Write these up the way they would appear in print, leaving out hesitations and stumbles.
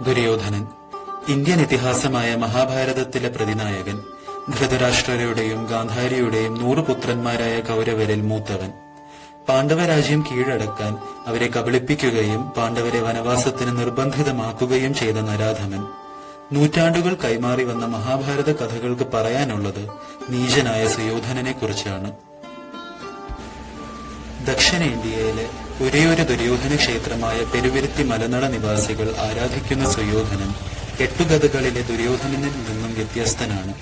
Duryodhanan Indian ഇതിഹാസമായ മഹാഭാരതത്തിലെ പ്രതിനായകൻ. ധൃതരാഷ്ട്രരുടെയും ഗാന്ധാരിയുടെയും 100 പുത്രന്മാരായ കൗരവരിൽ മൂത്തവൻ. പാണ്ഡവരാജ്യം കീഴടക്കാൻ അവരെ കബളിപ്പിക്കുകയും പാണ്ഡവരെ വനവാസത്തിന് നിർബന്ധിതമാക്കുകയും ചെയ്ത നരാധമൻ. നൂറ്റാണ്ടുകൾ കൈമാറി വന്ന മഹാഭാരത കഥകൾക്ക് പറയാനുള്ളത് നീചനായ സുയോധനനെ കുറിച്ചാണ്. ദക്ഷിണേന്ത്യയിലെ ഒരേയൊരു ദുര്യോധന ക്ഷേത്രമായ പെരുവിരുത്തി മലനട നിവാസികൾ ആരാധിക്കുന്ന സുയോധനൻ കെട്ടുകഥകളിലെ ദുര്യോധനനിൽ നിന്നും വ്യത്യസ്തനാണ്.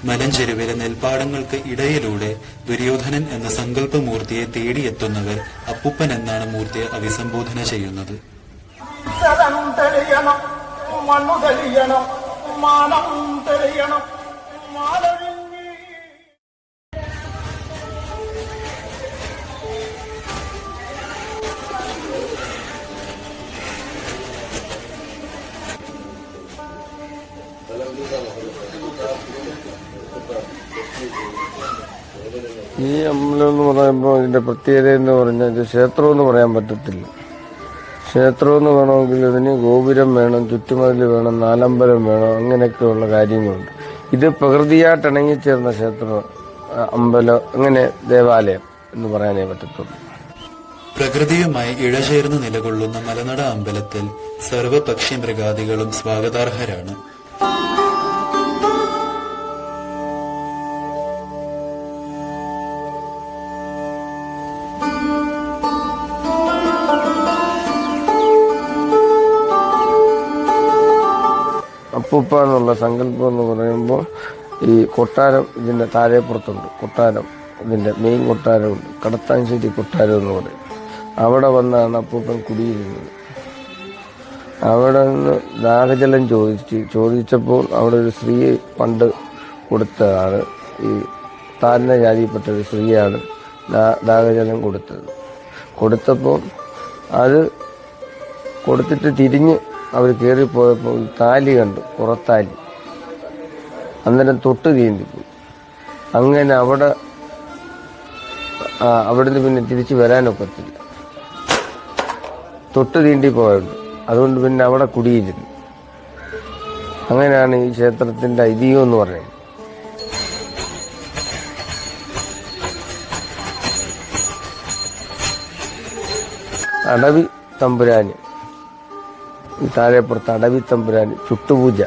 മലഞ്ചെരുവിലെ നെൽപ്പാടങ്ങൾക്ക് ഇടയിലൂടെ ദുര്യോധനൻ എന്ന സങ്കല്പമൂർത്തിയെ തേടിയെത്തുന്നവർ അപ്പുപ്പൻ എന്നാണ് മൂർത്തിയെ അഭിസംബോധന ചെയ്യുന്നത്. ഈ അമ്പലം എന്ന് പറയുമ്പോൾ ഇതിന്റെ പ്രത്യേകത എന്ന് പറഞ്ഞാൽ ഇത് ക്ഷേത്രം എന്ന് പറയാൻ പറ്റത്തില്ല. ക്ഷേത്രം എന്ന് വേണമെങ്കിൽ ഇതിന് ഗോപുരം വേണം, ചുറ്റുമതിൽ വേണം, നാലമ്പലം വേണം, അങ്ങനെയൊക്കെയുള്ള കാര്യങ്ങളുണ്ട്. ഇത് പ്രകൃതിയായിട്ട് ഇണങ്ങിച്ചേർന്ന ക്ഷേത്രം, അമ്പലം, അങ്ങനെ ദേവാലയം എന്ന് പറയാനേ പറ്റത്തുള്ളൂ. പ്രകൃതിയുമായി ഇഴചേർന്ന് നിലകൊള്ളുന്ന മലനട അമ്പലത്തിൽ സർവപക്ഷി മൃഗാദികളും സ്വാഗതാർഹരാണ്. അപ്പൂപ്പ എന്നുള്ള സങ്കല്പം എന്ന് പറയുമ്പോൾ ഈ കൊട്ടാരം ഇതിന്റെ താഴെപ്പുറത്തുണ്ട്. കൊട്ടാരം, ഇതിന്റെ മെയിൻ കൊട്ടാരമുണ്ട്, കടത്താശ്ശേരി കൊട്ടാരം എന്ന് പറയും. അവിടെ വന്നാണ് അപ്പൂപ്പൻ കുടിയിരുന്നത്. അവിടെ നിന്ന് ദാഹജലം ചോദിച്ചപ്പോൾ അവിടെ ഒരു സ്ത്രീ പണ്ട് കൊടുത്തതാണ്. ഈ താഴ്ന്ന ജാതിയിൽപ്പെട്ട ഒരു സ്ത്രീയാണ് ദാഹജലം കൊടുത്തപ്പോൾ അത് കൊടുത്തിട്ട് തിരിഞ്ഞ് അവർ കയറിപ്പോയപ്പോൾ താലി കണ്ടു, പുറത്താലി. അന്നേരം തൊട്ട് തീണ്ടിപ്പോയി. അങ്ങനെ അവിടുന്ന് പിന്നെ തിരിച്ചു വരാനൊക്കത്തില്ല, തൊട്ട് തീണ്ടിപ്പോയുണ്ട്. അതുകൊണ്ട് പിന്നെ അവിടെ കുടിയിരുന്നു. അങ്ങനെയാണ് ഈ ക്ഷേത്രത്തിന്റെ ഐതിഹ്യം എന്ന് പറയുന്നത്. അടവി തമ്പുരാന്, ഈ താഴെപ്പുറത്ത് അടവി തമ്പുരാന് ചുട്ടുപൂജ.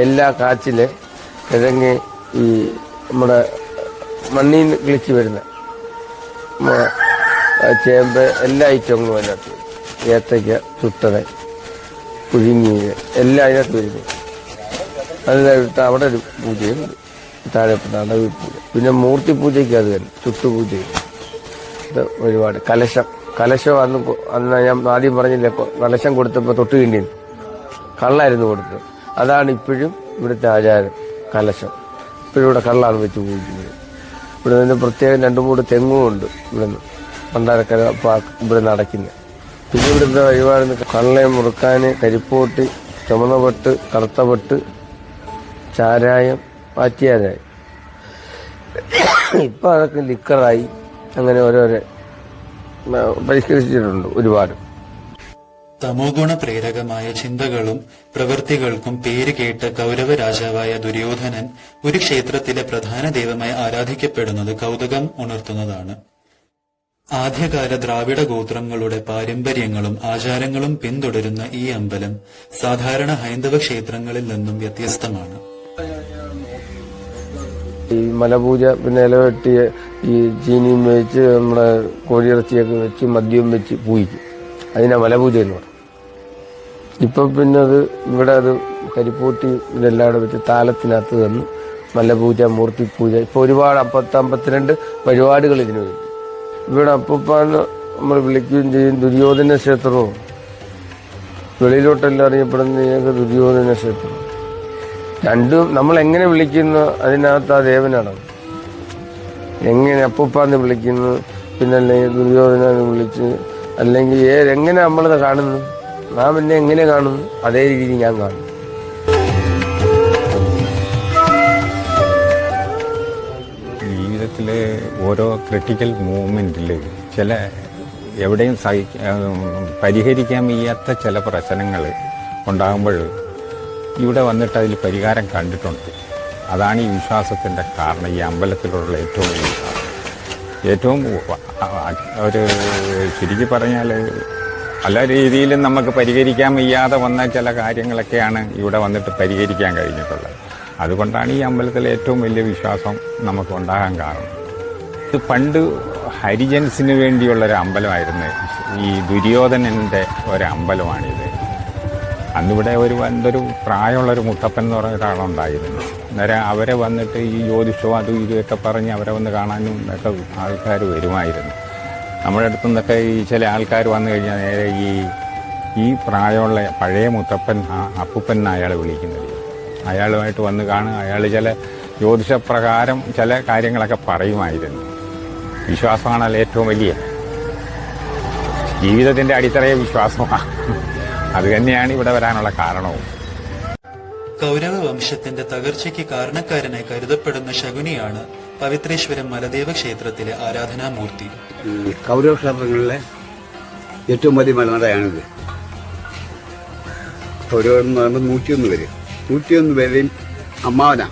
എല്ലാ കാച്ചിലെ കിഴങ്ങ്, ഈ നമ്മുടെ മണ്ണിൽ നിന്ന് കിളിച്ച് വരുന്ന ചേമ്പ്, എല്ലാ ഐറ്റങ്ങളും അതിനകത്ത്, ഏത്തയ്ക്ക ചുട്ടത്, പുഴുങ്ങിയത് എല്ലാം അതിനകത്ത് വരുന്നു. അതിനകത്ത് അവിടെ ഒരു പൂജയുണ്ട്, താഴെപ്പുറത്ത് അടവി പൂജ. പിന്നെ മൂർത്തി പൂജയ്ക്ക് അത് തന്നെ, ചുട്ടുപൂജയും. ഇത് ഒരുപാട് കലശം അന്ന് ഞാൻ ആദ്യം പറഞ്ഞില്ലേ, കലശം കൊടുത്തപ്പോൾ തൊട്ട് കിണ്ടി കള്ളായിരുന്നു കൊടുത്തത്. അതാണ് ഇപ്പോഴും ഇവിടുത്തെ ആചാരം. കലശം ഇപ്പോഴും ഇവിടെ കള്ളാണ് വെച്ച് പൂജിക്കുന്നത്. ഇവിടെ നിന്ന് പ്രത്യേകം 2-3 തെങ്ങും ഉണ്ട് ഇവിടുന്ന്, പണ്ടാരക്കര ഇവിടെ നടക്കുന്നത്. പിന്നെ ഇവിടുത്തെ വഴിപാടുന്ന കള്ളയെ മുറുക്കാന് കരിപ്പോട്ട്, ചുമന്നപെട്ട്, കറുത്തപെട്ട്, ചാരായം, പാറ്റിയാരായം. ഇപ്പം അതൊക്കെ ലിക്കറായി. അങ്ങനെ ഓരോരോ പരിഷ്കരിച്ചിട്ടുണ്ട് ഒരുപാട്. തമോഗുണ പ്രേരകമായ ചിന്തകളും പ്രവൃത്തികൾക്കും പേര് കേട്ട കൗരവ രാജാവായ ദുര്യോധനൻ ഒരു ക്ഷേത്രത്തിലെ പ്രധാന ദൈവമായി ആരാധിക്കപ്പെടുന്നത് കൗതുകം ഉണർത്തുന്നതാണ്. ആദ്യകാല ദ്രാവിഡ ഗോത്രങ്ങളുടെ പാരമ്പര്യങ്ങളും ആചാരങ്ങളും പിന്തുടരുന്ന ഈ അമ്പലം സാധാരണ ഹൈന്ദവ ക്ഷേത്രങ്ങളിൽ നിന്നും വ്യത്യസ്തമാണ്. ഈ മലപൂജ, പിന്നെ ഇലവെട്ടി, ഈ ചീനിയും വെച്ച്, നമ്മുടെ കോഴിയിറച്ചിയൊക്കെ വെച്ച്, മദ്യവും വെച്ച് പൂജിക്കും. അതിനാ മലപൂജ എന്ന് പറയും. ഇപ്പം പിന്നെ ഇവിടെ കരിപ്പൂട്ടി ഇതെല്ലാം വെച്ച് താലത്തിനകത്ത് തന്നു മലപൂജ, മൂർത്തിപ്പൂജ. ഇപ്പോൾ ഒരുപാട് 52 പരിപാടികൾ ഇതിനു വേണ്ടി. ഇവിടെ അപ്പൂപ്പാന്ന് നമ്മൾ വിളിക്കുകയും ചെയ്യും. ദുര്യോധന ക്ഷേത്രവും വെളിയിലോട്ടെല്ലാം അറിയപ്പെടുന്ന ദുര്യോധന ക്ഷേത്രം. രണ്ടും നമ്മൾ എങ്ങനെ വിളിക്കുന്നു അതിനകത്ത് ആ ദേവനാണ്. എങ്ങനെ അപ്പൂപ്പാന്ന് വിളിക്കുന്നു, പിന്നെ അല്ലെങ്കിൽ ദുര്യോധന വിളിച്ച്, അല്ലെങ്കിൽ എങ്ങനെ നമ്മളത് കാണുന്നു, നാം എന്നെ എങ്ങനെ കാണുന്നു അതേ രീതി ഞാൻ കാണുന്നു. ജീവിതത്തിലെ ഓരോ ക്രിട്ടിക്കൽ മൂവ്മെന്റിൽ എവിടെയും പരിഹരിക്കാൻ വയ്യാത്ത ചില പ്രശ്നങ്ങൾ ഉണ്ടാകുമ്പോൾ ഇവിടെ വന്നിട്ട് അതിൽ പരിഹാരം കണ്ടിട്ടുണ്ട്. അതാണ് ഈ വിശ്വാസത്തിൻ്റെ കാരണം. ഈ അമ്പലത്തിലുള്ള ഏറ്റവും വലിയ വിശ്വാസം. ഏറ്റവും ഒരു ചുരുക്കി പറഞ്ഞാൽ പല രീതിയിലും നമുക്ക് പരിഹരിക്കാൻ വയ്യാതെ വന്ന ചില കാര്യങ്ങളൊക്കെയാണ് ഇവിടെ വന്നിട്ട് പരിഹരിക്കാൻ കഴിഞ്ഞിട്ടുള്ളത്. അതുകൊണ്ടാണ് ഈ അമ്പലത്തിലെ ഏറ്റവും വലിയ വിശ്വാസം നമുക്ക് ഉണ്ടാകാൻ കാരണം. ഇത് പണ്ട് ഹരിജൻസിന് വേണ്ടിയുള്ളൊരു അമ്പലമായിരുന്നു. ഈ ദുര്യോധനൻ്റെ ഒരമ്പലമാണിത്. അന്നിവിടെ എന്തൊരു പ്രായമുള്ളൊരു മുത്തപ്പൻ എന്ന് പറഞ്ഞ ഒരാളുണ്ടായിരുന്നു. അന്നേരം അവരെ വന്നിട്ട് ഈ ജ്യോതിഷവും അതും ഇതുമൊക്കെ പറഞ്ഞ് അവരെ വന്ന് കാണാനും ഒക്കെ ആൾക്കാർ വരുമായിരുന്നു. നമ്മുടെ അടുത്തു നിന്നൊക്കെ ഈ ചില ആൾക്കാർ വന്നു കഴിഞ്ഞാൽ നേരെ ഈ പ്രായമുള്ള പഴയ മുത്തപ്പൻ അപ്പൂപ്പൻ അയാളെ വിളിക്കുന്നത്. അയാളുമായിട്ട് വന്ന് കാണുക. അയാൾ ചില ജ്യോതിഷപ്രകാരം ചില കാര്യങ്ങളൊക്കെ പറയുമായിരുന്നു. വിശ്വാസമാണല്ലോ ഏറ്റവും വലിയ ജീവിതത്തിൻ്റെ അടിത്തറയെ വിശ്വാസമാണ്. അത് തന്നെയാണ് ഇവിടെ വരാനുള്ള കാരണവും. കൗരവ വംശത്തിന്റെ തകർച്ചയ്ക്ക് കാരണക്കാരനായി കരുതപ്പെടുന്ന ശകുനിയാണ് പവിത്രേശ്വരം മലദേവ ക്ഷേത്രത്തിലെ ആരാധനാമൂർത്തി. കൗരവ ക്ഷേത്രങ്ങളിലെ ഏറ്റവും വലിയ മലനടയാണിത്. കൗരവം എന്ന് പറയുമ്പോൾ 101 പേര്. 101 പേരെയും അമ്മാവനാ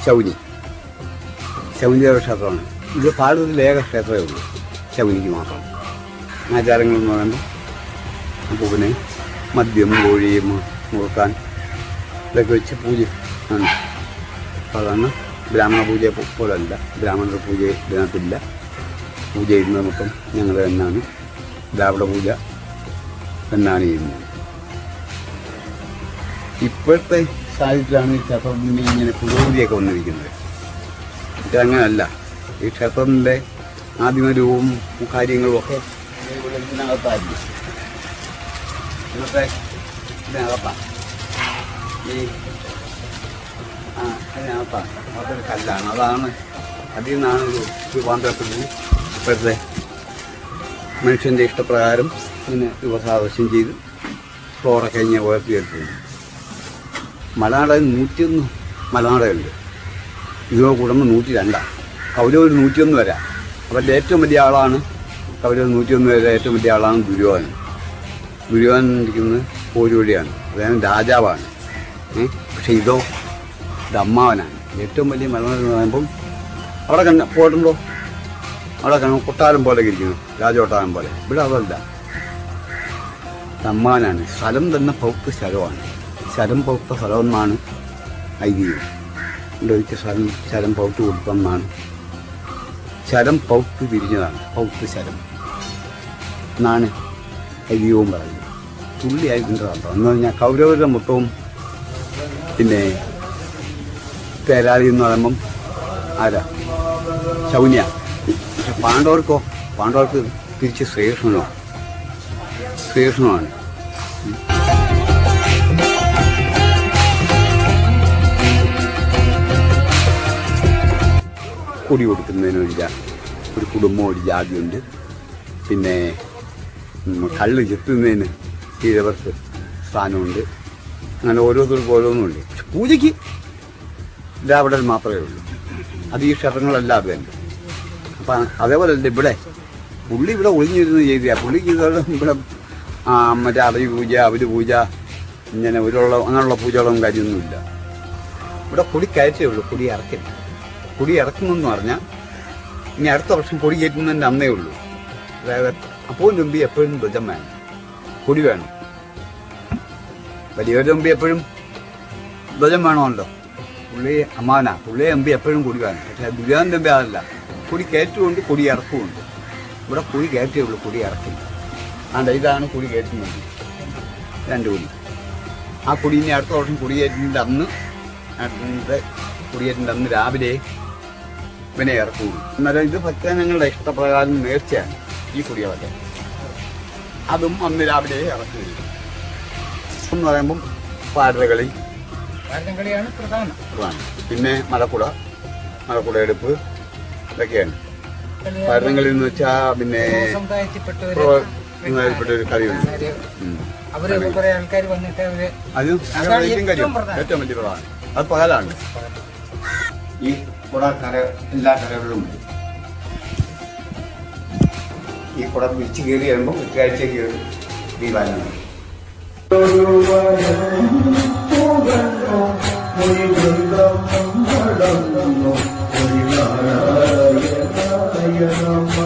ശകുനിദേവ ക്ഷേത്രമാണ്. ഇത് ഭാരതത്തിലെ ഏക ക്ഷേത്രമേ ഉള്ളൂ ശകുനിക്ക് മാത്രം. ആചാരങ്ങളെന്ന് പറയുമ്പോൾ അപ്പൂപ്പനെ മദ്യം കോഴിയും മുറുക്കാൻ ഇതൊക്കെ വെച്ച് പൂജ ആണ്. സാധാരണ ബ്രാഹ്മണ പൂജയെ പോലല്ല. ബ്രാഹ്മണരുടെ പൂജ ഇതിനകത്തില്ല. പൂജ ചെയ്യുന്നത് മൊത്തം ഞങ്ങൾ തന്നെയാണ്. ദ്രാവിഡ പൂജ തന്നെയാണ് ചെയ്യുന്നത്. ഇപ്പോഴത്തെ സാഹചര്യത്തിലാണ് ഈ ക്ഷേത്രത്തിന് ഇങ്ങനെ പുരോഗതിയൊക്കെ വന്നിരിക്കുന്നത്. ഇതങ്ങനല്ല. ഈ ക്ഷേത്രത്തിൻ്റെ ആദിമരൂപവും കാര്യങ്ങളും ഒക്കെ ഇതിനകത്തായിരിക്കും. ഇന്നത്തെ ഇതിനകത്താണ് അതിനകത്താണ് അതൊരു കല്ലാണ്. അതാണ് അതിൽ നിന്നാണ് രൂപാന്തരപ്പെടുന്നത്. ഇപ്പോഴത്തെ മനുഷ്യൻ്റെ ഇഷ്ടപ്രകാരം ഇതിനെ രൂപസാദൃശ്യം ചെയ്ത് ഫ്ലോറൊക്കെ കഴിഞ്ഞ് ഉയർത്തിയെടുത്തിട്ടുണ്ട്. മലനാട 101 മലനാടയുണ്ട്. ഇതിനോട് കൂടുമ്പോൾ 102. കൗരവർ 101 വരാം. അവരുടെ ഏറ്റവും വലിയ ആളാണ് കൗരവർ 101 വരെ ഏറ്റവും വലിയ ആളാണ് ദുര്യോധനൻ. ദുര്യോധനൻ ഇരിക്കുന്നത് പോരുവഴിയാണ്. അദ്ദേഹം രാജാവാണ്. പക്ഷെ ഇത് അമ്മാവനാണ്. ഏറ്റവും വലിയ മലനാട് എന്ന് പറയുമ്പം അവിടെ പോയിട്ടുണ്ടോ? അവിടെ കൊട്ടാരം പോലെ ഇരിക്കുന്നു, രാജകൊട്ടാരം പോലെ. ഇവിടെ അതല്ല, അമ്മാവനാണ്. സ്ഥലം തന്നെ പൗത്ത സ്ഥലമാണ്. ശരം പൗത്ത സ്ഥലമെന്നാണ് ഐതിഹ്യം. ഒരിക്കൽ ശരം പൗത്ത് കൊടുത്തെന്നാണ്. ശരം പൗത്ത് പിരിഞ്ഞതാണ്. പൗത്ത് ശരം എന്നാണ് ഐതിഹ്യവും പറയുന്നത്. തുള്ളിയായിട്ടുണ്ടോ എന്ന് പറഞ്ഞാൽ കൗരവരുടെ മൊത്തവും പിന്നെ തേരാളി എന്ന് പറയുമ്പം ആരാ? ശൗന്യ. പക്ഷെ പാണ്ഡവർക്ക് തിരിച്ച് ശ്രീകൃഷ്ണനാണ്. കൊടി കൊടുക്കുന്നതിന് ഒരു കുടുംബം, ഒരു ജാതിയുണ്ട്. പിന്നെ കള്ള് ചെത്തുന്നതിന് ഈഴവർക്ക് സ്ഥാനമുണ്ട്. അങ്ങനെ ഓരോരുത്തർക്കും ഓരോന്നുമുണ്ട്. പക്ഷെ പൂജയ്ക്ക് ദ്രാവിഡർ മാത്രമേ ഉള്ളൂ. അത് ഈ ക്ഷേത്രങ്ങളെല്ലാം അത് തന്നെ. അപ്പം അതേപോലെ അല്ല പുള്ളി ഇവിടെ ഒളിഞ്ഞിരുന്ന് ചെയ്തില്ല. പുള്ളിക്ക് ഇവിടെ മറ്റേ അറവി പൂജ, അവര് പൂജ, ഇങ്ങനെ അങ്ങനെയുള്ള പൂജകളൊന്നും കാര്യമൊന്നുമില്ല. ഇവിടെ കൊടി കയറ്റേ ഉള്ളൂ, കൊടി ഇറക്കില്ല. കൊടി ഇറക്കുന്നെന്ന് പറഞ്ഞാൽ ഇനി അടുത്ത വർഷം കൊടി കയറ്റുന്നതിൻ്റെ അന്നേ ഉള്ളൂ. അതായത് അപ്പോൾ തുമ്പി എപ്പോഴും ധ്വജം വേണം, കൊടി വേണം. വലിയൊരു തുമ്പി എപ്പോഴും ധ്വജം വേണമല്ലോ. പുള്ളി അമ്മാവനാ, പുള്ളിയെ എമ്പി എപ്പോഴും കൊടി വേണം. പക്ഷേ ദുര്യോധന തുമ്പി അതല്ല, കൊടി കയറ്റുമുണ്ട്, കൊടി ഇറക്കുമുണ്ട്. ഇവിടെ കൊടി കയറ്റേ ഉള്ളൂ, കൊടി ഇറക്കില്ല. ഇതാണ് കൊടി കയറ്റുന്നത്, 2 കൊടി. ആ കൊടി ഇനി അടുത്ത വർഷം കൊടിയേറ്റിൻ്റെ അന്ന് രാവിലെ ഇവനെ ഇറക്കുള്ളൂ. അന്നേരം ഇത് ഭക്തജനങ്ങളുടെ ഇഷ്ടപ്രകാരം നേർച്ചയാണ് ഈ കൊടികളൊക്കെ. അതും അന്ന് രാവിലെ ഇറക്കുകയും എന്ന് പറയുമ്പം പാരകളിയാണ് പ്രധാനം. പിന്നെ മലക്കുട എടുപ്പ് ഇതൊക്കെയാണ്. പാരകളി എന്ന് വെച്ചാൽ പിന്നെ ഒരു കളിയുണ്ട്. അത് ഏറ്റവും വലിയ പ്രധാനം. അത് പകലാണ്. ഈ കുട എല്ലാ കരകളിലും ഈ കുട വിരിച്ച് കയറി വരുമ്പോൾ ഒരാഴ്ച കയറി ദീപാരാധന. നാരായണായ നാരായണായ നമഃ